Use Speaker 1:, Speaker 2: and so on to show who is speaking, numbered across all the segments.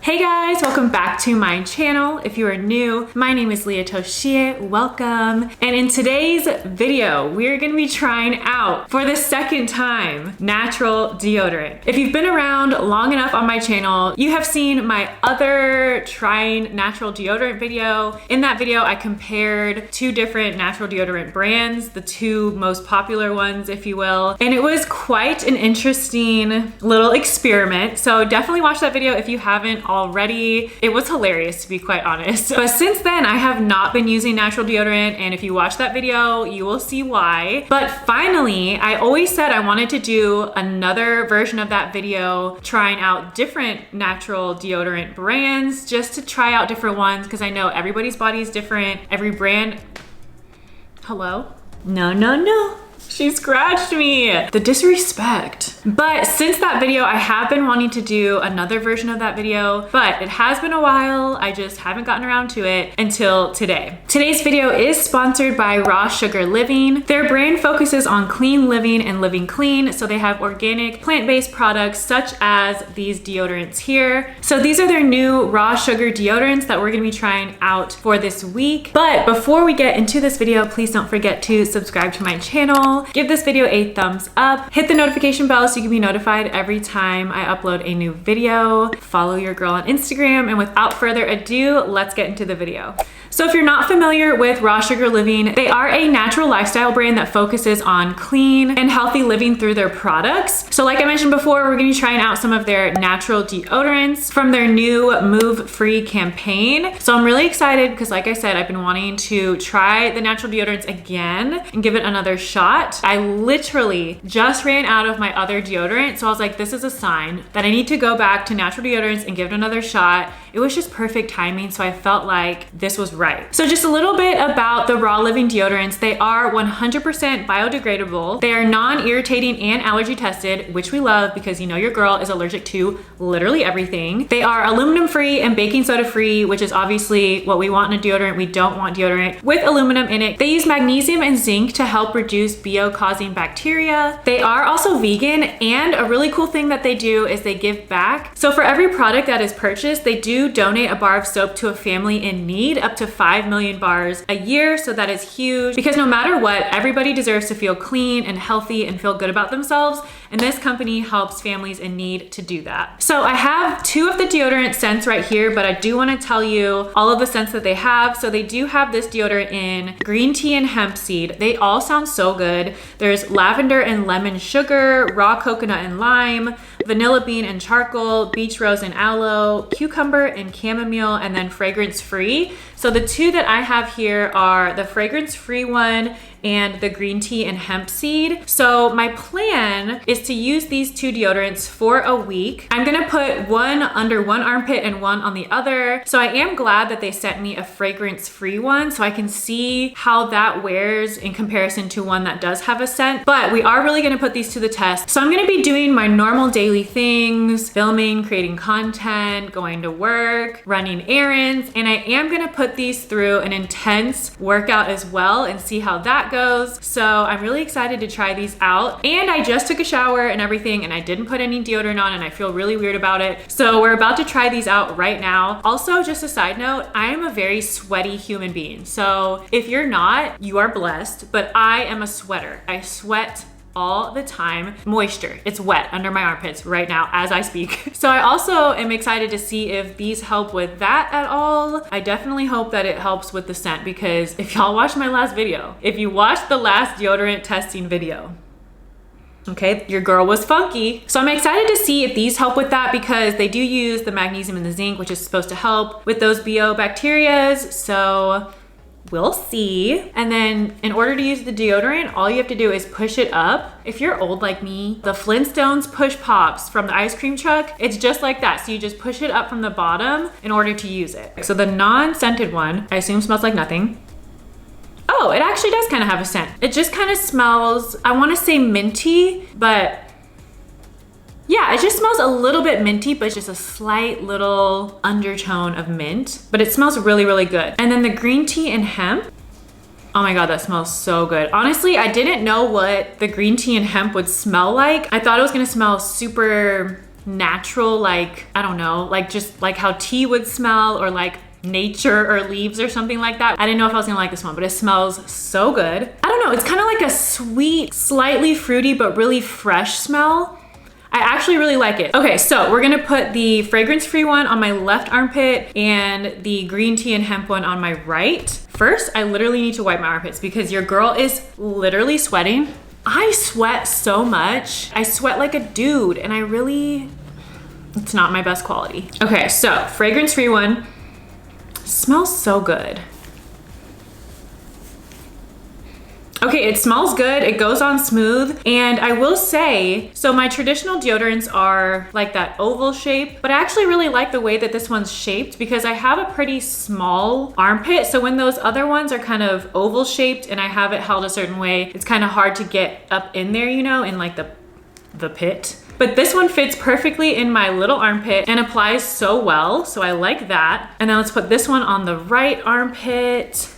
Speaker 1: Hey guys, welcome back to my channel. If you are new, my name is Leah Toshie, welcome. And in today's video, we're gonna be trying out, for the second time, natural deodorant. If you've been around long enough on my channel, you have seen my other trying natural deodorant video. In that video, I compared two different natural deodorant brands, the two most popular ones, if you will. And it was quite an interesting little experiment. So definitely watch that video if you haven't already. It was hilarious, to be quite honest. But since then, I have not been using natural deodorant, and if you watch that video, you will see why. But finally, I always said I wanted to do another version of that video trying out different natural deodorant brands, just to try out different ones, because I know everybody's body is different. Every brand... Hello? No. She scratched me. The disrespect. But since that video, I have been wanting to do another version of that video, but it has been a while. I just haven't gotten around to it until today. Today's video is sponsored by Raw Sugar Living. Their brand focuses on clean living and living clean. So they have organic, plant-based products such as these deodorants here. So these are their new raw sugar deodorants that we're gonna be trying out for this week. But before we get into this video, please don't forget to subscribe to my channel. Give this video a thumbs up. Hit the notification bell so you can be notified every time I upload a new video. Follow your girl on Instagram. And without further ado, let's get into the video. So if you're not familiar with Raw Sugar Living, they are a natural lifestyle brand that focuses on clean and healthy living through their products. So like I mentioned before, we're gonna be trying out some of their natural deodorants from their new Move Free campaign. So I'm really excited because like I said, I've been wanting to try the natural deodorants again and give it another shot. I literally just ran out of my other deodorant. So I was like, this is a sign that I need to go back to natural deodorants and give it another shot. It was just perfect timing. So I felt like this was right. So just a little bit about the Raw Living deodorants. They are 100% biodegradable. They are non-irritating and allergy tested, which we love because you know your girl is allergic to literally everything. They are aluminum free and baking soda free, which is obviously what we want in a deodorant. We don't want deodorant with aluminum in it. They use magnesium and zinc to help reduce BO-causing bacteria. They are also vegan, and a really cool thing that they do is they give back. So for every product that is purchased, they do donate a bar of soap to a family in need, up to 5 million bars a year. So that is huge because no matter what, everybody deserves to feel clean and healthy and feel good about themselves. And this company helps families in need to do that. So I have two of the deodorant scents right here, but I do want to tell you all of the scents that they have. So they do have this deodorant in green tea and hemp seed. They all sound so good. There's lavender and lemon sugar, raw coconut and lime, vanilla bean and charcoal, beach rose and aloe, cucumber and chamomile, and then fragrance free. So the two that I have here are the fragrance free one and the green tea and hemp seed. So my plan is to use these two deodorants for a week. I'm gonna put one under one armpit and one on the other. So I am glad that they sent me a fragrance free one so I can see how that wears in comparison to one that does have a scent. But we are really gonna put these to the test. So I'm gonna be doing my normal daily things, filming, creating content, going to work, running errands, and I am gonna put these through an intense workout as well and see how that goes. So I'm really excited to try these out. And I just took a shower and everything, and I didn't put any deodorant on, and I feel really weird about it. So we're about to try these out right now. Also, just a side note, I am a very sweaty human being. So if you're not, you are blessed, but I am a sweater. I sweat all the time. Moisture, it's wet under my armpits right now as I speak. So I also am excited to see if these help with that at all. I definitely hope that it helps with the scent, because if y'all watched my last video, if you watched the last deodorant testing video, okay, your girl was funky. So I'm excited to see if these help with that, because they do use the magnesium and the zinc, which is supposed to help with those BO bacterias. So we'll see. And then in order to use the deodorant, all you have to do is push it up. If you're old like me, the Flintstones push pops from the ice cream truck, it's just like that. So you just push it up from the bottom in order to use it. So the non-scented one, I assume smells like nothing. Oh, it actually does kind of have a scent. It just kind of smells, I want to say minty, but yeah, it just smells a little bit minty, but just a slight little undertone of mint, but it smells really, really good. And then the green tea and hemp, oh my God, that smells so good. Honestly, I didn't know what the green tea and hemp would smell like. I thought it was gonna smell super natural, like, I don't know, like just like how tea would smell, or like nature or leaves or something like that. I didn't know if I was gonna like this one, but it smells so good. I don't know, it's kind of like a sweet, slightly fruity, but really fresh smell. I actually really like it. Okay, so we're gonna put the fragrance-free one on my left armpit and the green tea and hemp one on my right. First, I literally need to wipe my armpits because your girl is literally sweating. I sweat so much. I sweat like a dude, and it's not my best quality. Okay, so fragrance-free one. Smells so good. Okay, it smells good, it goes on smooth, and I will say, so my traditional deodorants are like that oval shape, but I actually really like the way that this one's shaped because I have a pretty small armpit, so when those other ones are kind of oval shaped and I have it held a certain way, it's kind of hard to get up in there, you know, in like the pit. But this one fits perfectly in my little armpit and applies so well, so I like that. And then let's put this one on the right armpit.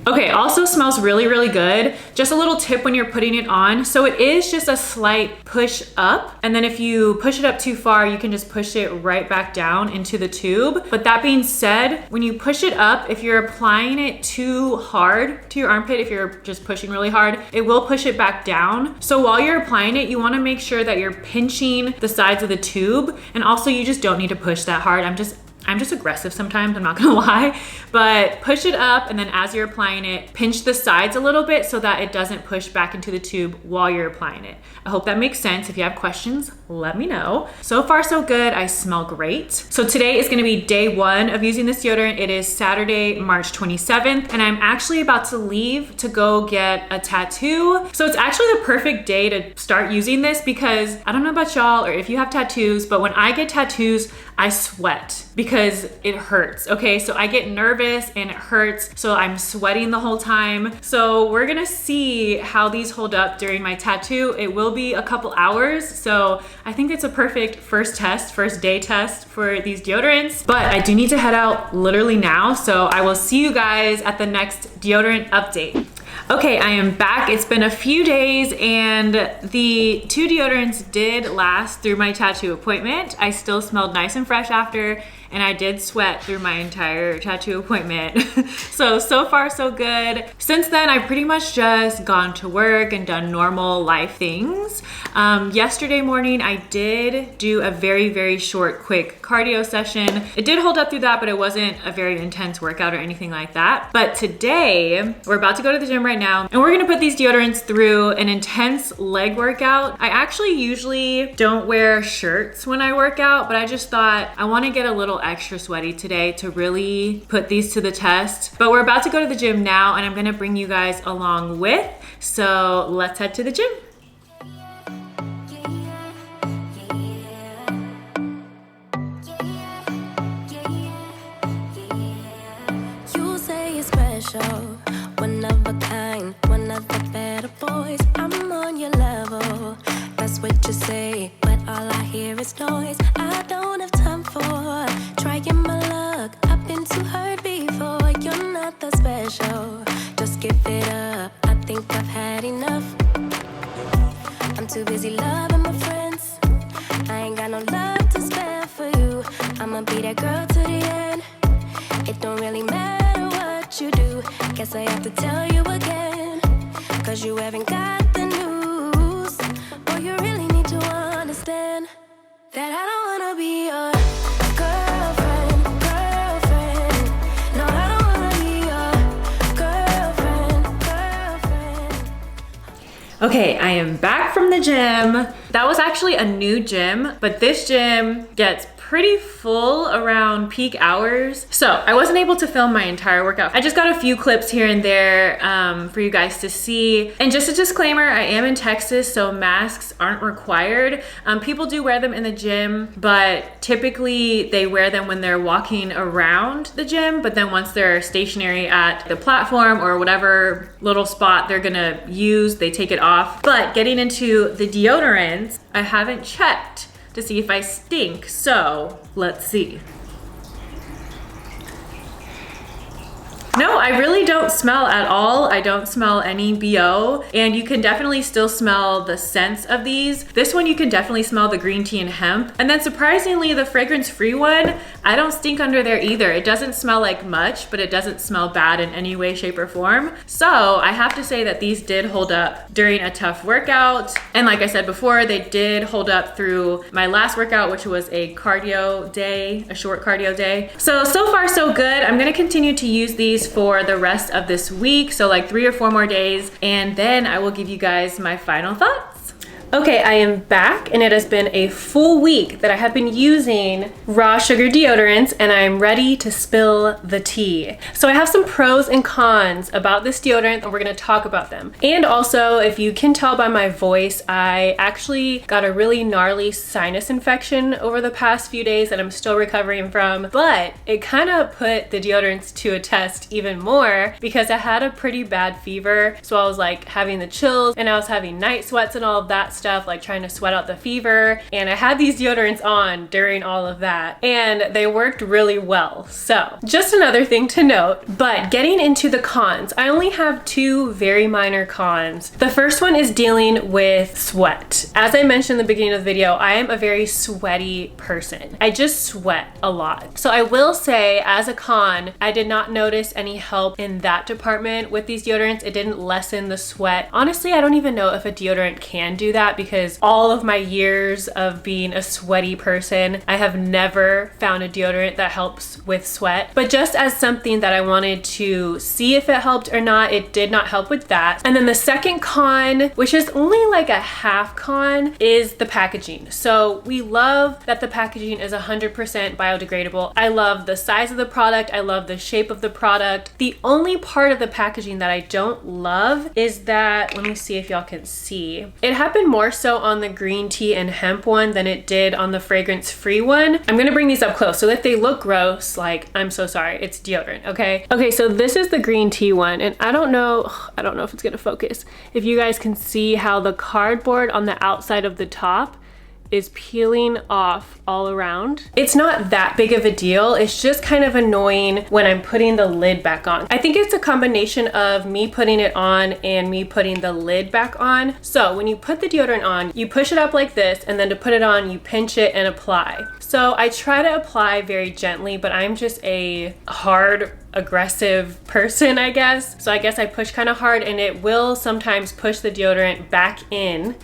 Speaker 1: Okay, also smells really, really good. Just a little tip when you're putting it on. So it is just a slight push up. And then if you push it up too far, you can just push it right back down into the tube. But that being said, when you push it up, if you're applying it too hard to your armpit, if you're just pushing really hard, it will push it back down. So while you're applying it, you wanna make sure that you're pinching the sides of the tube. And also you just don't need to push that hard. I'm just aggressive sometimes, I'm not gonna lie, but push it up, and then as you're applying it, pinch the sides a little bit so that it doesn't push back into the tube while you're applying it. I hope that makes sense. If you have questions, let me know. So far, so good. I smell great. So today is gonna be day one of using this deodorant. It is Saturday, March 27th, and I'm actually about to leave to go get a tattoo. So it's actually the perfect day to start using this because I don't know about y'all or if you have tattoos, but when I get tattoos, I sweat because it hurts, okay? So I get nervous and it hurts, so I'm sweating the whole time. So we're gonna see how these hold up during my tattoo. It will be a couple hours, so I think it's a perfect first day test for these deodorants. But I do need to head out literally now, so I will see you guys at the next deodorant update. Okay, I am back. It's been a few days and the 2 deodorants did last through my tattoo appointment. I still smelled nice and fresh after, and I did sweat through my entire tattoo appointment. So far so good. Since then, I've pretty much just gone to work and done normal life things. Yesterday morning, I did do a very, very short, quick cardio session. It did hold up through that, but it wasn't a very intense workout or anything like that. But today, we're about to go to the gym right now, and we're gonna put these deodorants through an intense leg workout. I actually usually don't wear shirts when I work out, but I just thought I wanna get a little extra sweaty today to really put these to the test. But we're about to go to the gym now, and I'm gonna bring you guys along with. So let's head to the gym.
Speaker 2: You say you're special, one of a kind, one of the better boys. I'm on your level, that's what you say, but all I hear is noise. I don't have time for trying my luck. I've been too hurt before. You're not that special, just give it up. I think I've had enough. I'm too busy loving my friends. I ain't got no love to spare for you. I'ma be that girl to the end. It don't really matter what you do. Guess I have to tell you again, 'cause you haven't got the news. Boy, you really need to understand that I don't wanna be your girlfriend. No, I don't wanna be your girlfriend.
Speaker 1: Okay, I am back from the gym. That was actually a new gym, but this gym gets pretty full around peak hours. So I wasn't able to film my entire workout. I just got a few clips here and there for you guys to see. And just a disclaimer, I am in Texas, so masks aren't required. People do wear them in the gym, but typically they wear them when they're walking around the gym, but then once they're stationary at the platform or whatever little spot they're gonna use, they take it off. But getting into the deodorants, I haven't checked to see if I stink, so let's see. No, No, I really don't smell at all. I don't smell any BO, and you can definitely still smell the scents of these. This one you can definitely smell the green tea and hemp. And then surprisingly, the fragrance-free one, I don't stink under there either. It doesn't smell like much, but it doesn't smell bad in any way, shape, or form. So I have to say that these did hold up during a tough workout. And like I said before, they did hold up through my last workout, which was a cardio day, a short cardio day. So far so good. I'm gonna continue to use these for the rest of this week. So like 3 or 4 more days. And then I will give you guys my final thoughts. Okay, I am back, and it has been a full week that I have been using raw sugar deodorants, and I'm ready to spill the tea. So I have some pros and cons about this deodorant, and we're gonna talk about them. And also, if you can tell by my voice, I actually got a really gnarly sinus infection over the past few days that I'm still recovering from, but it kind of put the deodorants to a test even more because I had a pretty bad fever. So I was like having the chills, and I was having night sweats and all of that stuff, like trying to sweat out the fever. And I had these deodorants on during all of that, and they worked really well. So just another thing to note. But getting into the cons, I only have 2 very minor cons. The first one is dealing with sweat. As I mentioned in the beginning of the video, I am a very sweaty person. I just sweat a lot. So I will say, as a con, I did not notice any help in that department with these deodorants. It didn't lessen the sweat. Honestly, I don't even know if a deodorant can do that, because all of my years of being a sweaty person, I have never found a deodorant that helps with sweat. But just as something that I wanted to see if it helped or not, it did not help with that. And then the second con, which is only like a half con, is the packaging. So we love that the packaging is 100% biodegradable. I love the size of the product. I love the shape of the product. The only part of the packaging that I don't love is that, let me see if y'all can see. It happened more so on the green tea and hemp one than it did on the fragrance free one. I'm gonna bring these up close, so if they look gross, like, I'm so sorry, it's deodorant, okay? Okay, so this is the green tea one, and I don't know if it's gonna focus. If you guys can see how the cardboard on the outside of the top is peeling off all around. It's not that big of a deal. It's just kind of annoying when I'm putting the lid back on. I think it's a combination of me putting it on and me putting the lid back on. So when you put the deodorant on, you push it up like this, and then to put it on, you pinch it and apply. So I try to apply very gently, but I'm just a hard, aggressive person, I guess. So I guess I push kind of hard, and it will sometimes push the deodorant back in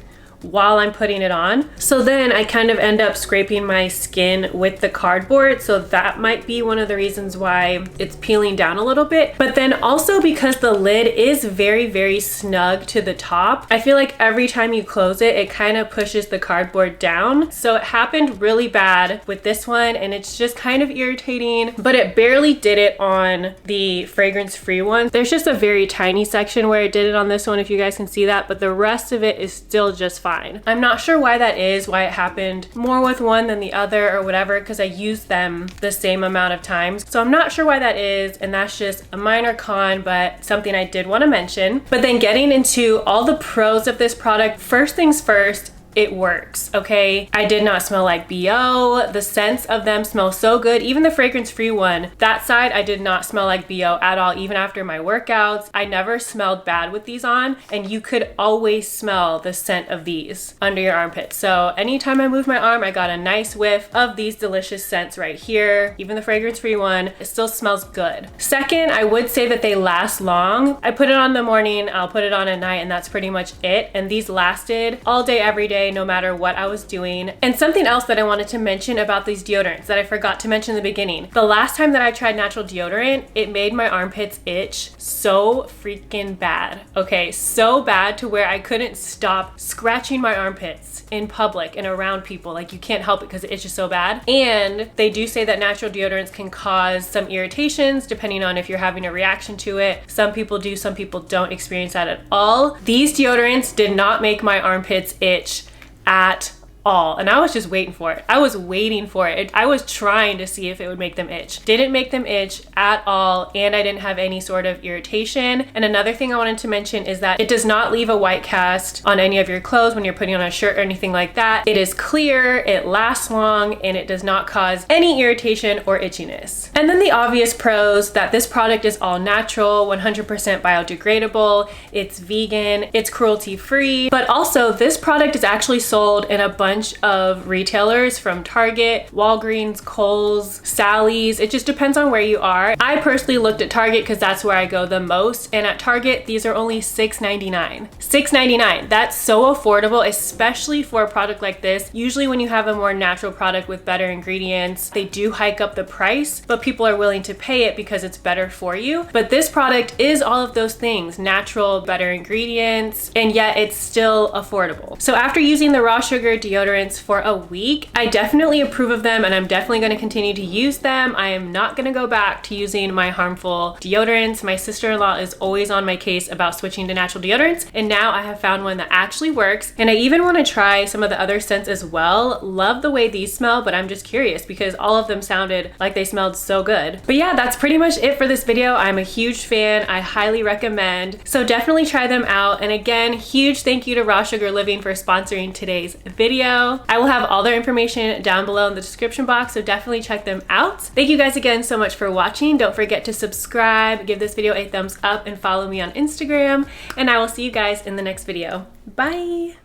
Speaker 1: while I'm putting it on. So then I kind of end up scraping my skin with the cardboard. So that might be one of the reasons why it's peeling down a little bit. But then also because the lid is very, very snug to the top, I feel like every time you close it, it kind of pushes the cardboard down. So it happened really bad with this one, and it's just kind of irritating, but it barely did it on the fragrance free one. There's just a very tiny section where it did it on this one, if you guys can see that, but the rest of it is still just fine. I'm not sure why that is, why it happened more with one than the other or whatever, because I used them the same amount of times. So I'm not sure why that is, and that's just a minor con, but something I did want to mention. But then getting into all the pros of this product, first things first, it works, okay? I did not smell like BO. The scents of them smell so good. Even the fragrance-free one, that side, I did not smell like BO at all, even after my workouts. I never smelled bad with these on, and you could always smell the scent of these under your armpits. So anytime I moved my arm, I got a nice whiff of these delicious scents right here. Even the fragrance-free one, it still smells good. Second, I would say that they last long. I put it on in the morning, I'll put it on at night, and that's pretty much it. And these lasted all day, every day, no matter what I was doing. And something else that I wanted to mention about these deodorants that I forgot to mention in the beginning. The last time that I tried natural deodorant, it made my armpits itch so freaking bad. Okay, so bad to where I couldn't stop scratching my armpits in public and around people. Like, you can't help it because it itches so bad. And they do say that natural deodorants can cause some irritations depending on if you're having a reaction to it. Some people do, some people don't experience that at all. These deodorants did not make my armpits itch at
Speaker 3: all. And I was just waiting for it. I was waiting for it. I was trying to see if it would make them itch. Didn't make them itch at all, and I didn't have any sort of irritation. And another thing I wanted to mention is that it does not leave a white cast on any of your clothes when you're putting on a shirt or anything like that. It is clear, it lasts long, and it does not cause any irritation or itchiness. And then the obvious pros, that this product is all natural, 100% biodegradable, it's vegan, it's cruelty free, but also this product is actually sold in a bunch of retailers from Target, Walgreens, Kohl's, Sally's. It just depends on where you are. I personally looked at Target because that's where I go the most, and at Target these are only $6.99. $6.99. That's so affordable, especially for a product like this. Usually when you have a more natural product with better ingredients, they do hike up the price, but people are willing to pay it because it's better for you. But this product is all of those things: natural, better ingredients, and yet it's still affordable. So after using the raw sugar deodorants for a week, I definitely approve of them, and I'm definitely going to continue to use them. I am not going to go back to using my harmful deodorants. My sister-in-law is always on my case about switching to natural deodorants, and now I have found one that actually works, and I even want to try some of the other scents as well. Love the way these smell, but I'm just curious because all of them sounded like they smelled so good. But yeah, that's pretty much it for this video. I'm a huge fan. I highly recommend. So definitely try them out. And again, huge thank you to Raw Sugar Living for sponsoring today's video. I will have all their information down below in the description box, so definitely check them out. Thank you guys again so much for watching. Don't forget to subscribe, give this video a thumbs up, and follow me on Instagram. And I will see you guys in the next video. Bye!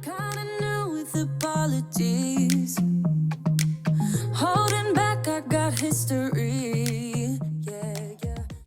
Speaker 2: Kinda new with apologies.